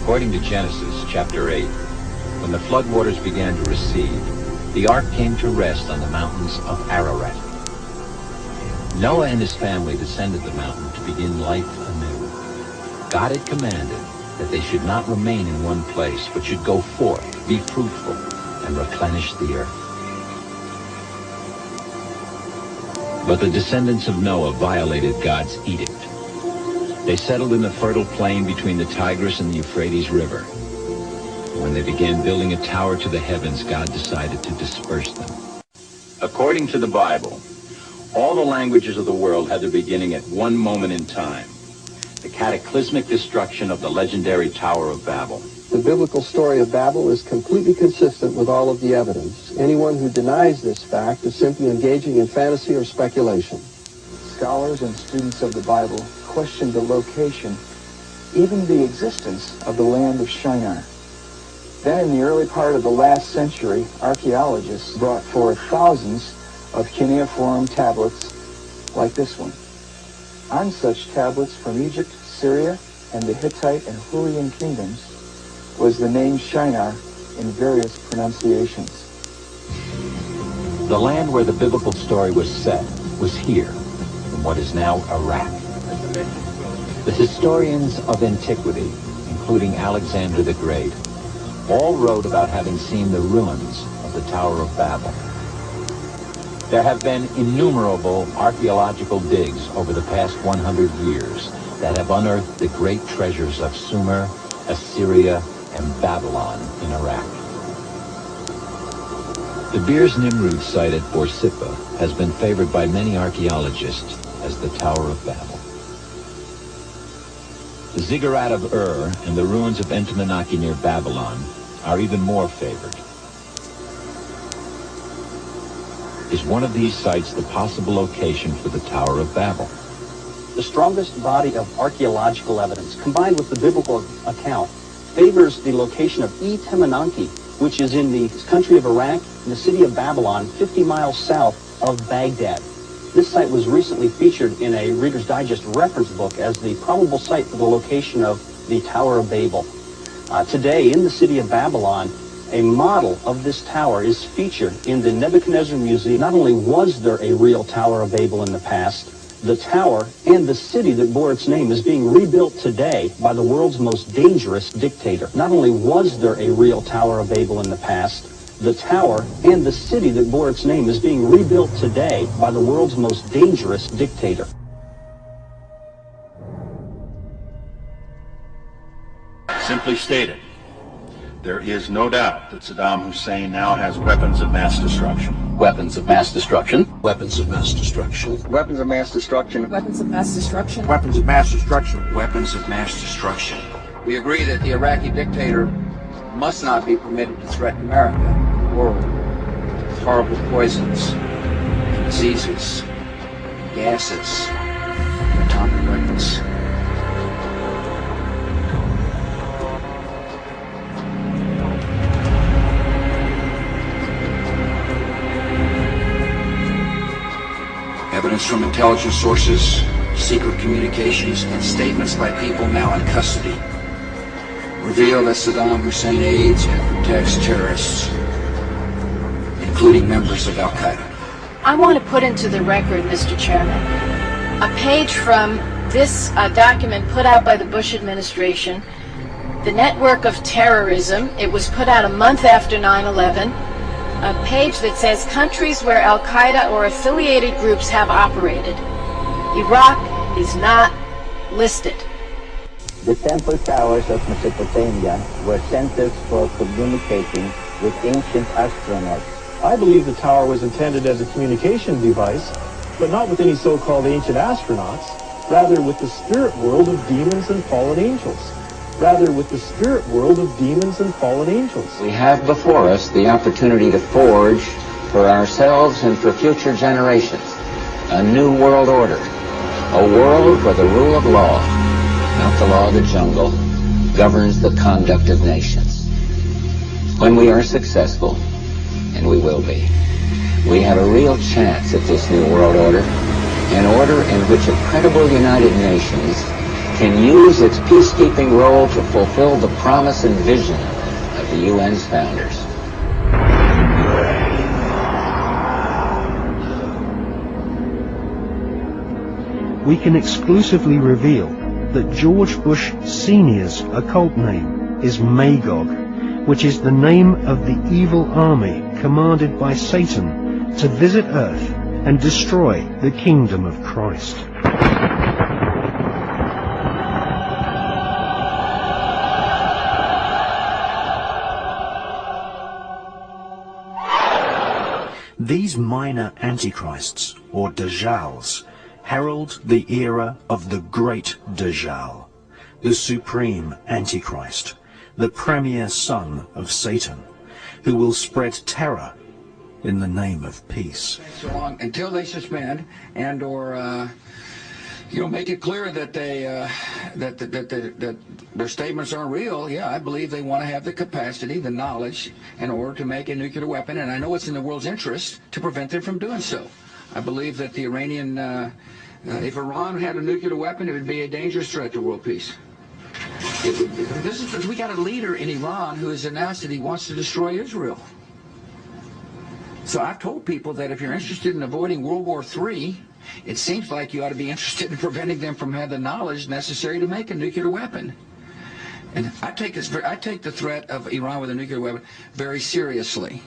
According to Genesis chapter 8, when the floodwaters began to recede, the ark came to rest on the mountains of Ararat. Noah and his family descended the mountain to begin life anew. God had commanded that they should not remain in one place, but should go forth, be fruitful, and replenish the earth. But the descendants of Noah violated God's edict. They settled in the fertile plain between the Tigris and the Euphrates River. When they began building a tower to the heavens, God decided to disperse them. According to the Bible, all the languages of the world had their beginning at one moment in time, the cataclysmic destruction of the legendary Tower of Babel. The biblical story of Babel is completely consistent with all of the evidence. Anyone who denies this fact is simply engaging in fantasy or speculation. Scholars and students of the Bible questioned the location, even the existence of the land of Shinar. Then in the early part of the last century, archaeologists brought forth thousands of cuneiform tablets like this one. On such tablets from Egypt, Syria, and the Hittite and Hurrian kingdoms was the name Shinar in various pronunciations. The land where the biblical story was set was here, in what is now Iraq. The historians of antiquity, including Alexander the Great, all wrote about having seen the ruins of the Tower of Babel. There have been innumerable archaeological digs over the past 100 years that have unearthed the great treasures of Sumer, Assyria, and Babylon in Iraq. The Beers Nimrud site at Borsippa has been favored by many archaeologists as the Tower of Babel. The Ziggurat of Ur and the ruins of Entemenaki near Babylon are even more favored. Is one of these sites the possible location for the Tower of Babel? The strongest body of archaeological evidence, combined with the biblical account, favors the location of Temenanki, which is in the country of Iraq, in the city of Babylon, 50 miles south of Baghdad. This site was recently featured in a Reader's Digest reference book as the probable site for the location of the Tower of Babel. Today, in the city of Babylon, a model of this tower is featured in the Nebuchadnezzar Museum. Not only was there a real Tower of Babel in the past, the tower and the city that bore its name is being rebuilt today by the world's most dangerous dictator. Not only was there a real Tower of Babel in the past, the tower and the city that bore its name is being rebuilt today by the world's most dangerous dictator. Simply stated, there is no doubt that Saddam Hussein now has weapons of mass destruction. Weapons of mass destruction. Weapons of mass destruction. Weapons of mass destruction. Weapons of mass destruction. Weapons of mass destruction. Weapons of mass destruction. We agree that the Iraqi dictator must not be permitted to threaten America and the world with horrible poisons, diseases, gases, and atomic weapons. Evidence from intelligence sources, secret communications, and statements by people now in custody reveal that Saddam Hussein aids and protects terrorists, including members of Al-Qaeda. I want to put into the record, Mr. Chairman, a page from this document put out by the Bush administration, the Network of Terrorism. It was put out a month after 9/11. A page that says countries where Al-Qaeda or affiliated groups have operated. Iraq is not listed. The temple towers of Mesopotamia were centers for communicating with ancient astronauts. I believe the tower was intended as a communication device, but not with any so-called ancient astronauts, rather with the spirit world of demons and fallen angels. Rather with the spirit world of demons and fallen angels. We have before us the opportunity to forge for ourselves and for future generations a new world order, a world where the rule of law, not the law of the jungle, governs the conduct of nations. When we are successful, and we will be, we have a real chance at this new world order, an order in which a credible United Nations can use its peacekeeping role to fulfill the promise and vision of the UN's founders. We can exclusively reveal that George Bush Sr.'s occult name is Magog, which is the name of the evil army commanded by Satan to visit Earth and destroy the kingdom of Christ. These minor antichrists, or Dajjals, herald the era of the great Dajjal, the supreme Antichrist, the premier son of Satan, who will spread terror in the name of peace. So long until they suspend and or make it clear that they that their statements aren't real. Yeah, I believe they want to have the capacity, the knowledge, in order to make a nuclear weapon, and I know it's in the world's interest to prevent them from doing so. I believe that the Iranian, if Iran had a nuclear weapon, it would be a dangerous threat to world peace. We got a leader in Iran who has announced that he wants to destroy Israel. So I've told people that if you're interested in avoiding World War III, it seems like you ought to be interested in preventing them from having the knowledge necessary to make a nuclear weapon. And I take the threat of Iran with a nuclear weapon very seriously.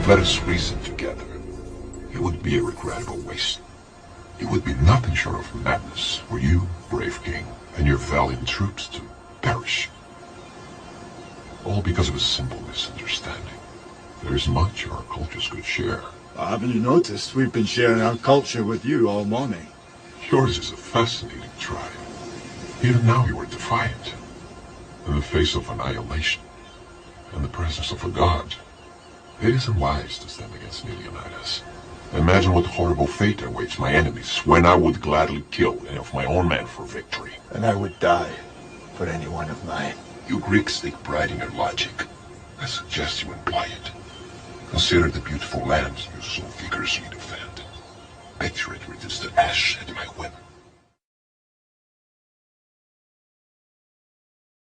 Let us reason together. It would be a regrettable waste. It would be nothing short of madness for you, brave king, and your valiant troops to perish. All because of a simple misunderstanding. There is much our cultures could share. Haven't you noticed? We've been sharing our culture with you all morning. Yours is a fascinating tribe. Even now you are defiant. In the face of annihilation, in the presence of a god. It isn't wise to stand against me, Leonidas. Imagine what horrible fate awaits my enemies when I would gladly kill any of my own men for victory. And I would die for any one of mine. You Greeks take pride in your logic. I suggest you employ it. Consider the beautiful lands you so vigorously defend. Picture it reduced to ash at my whim.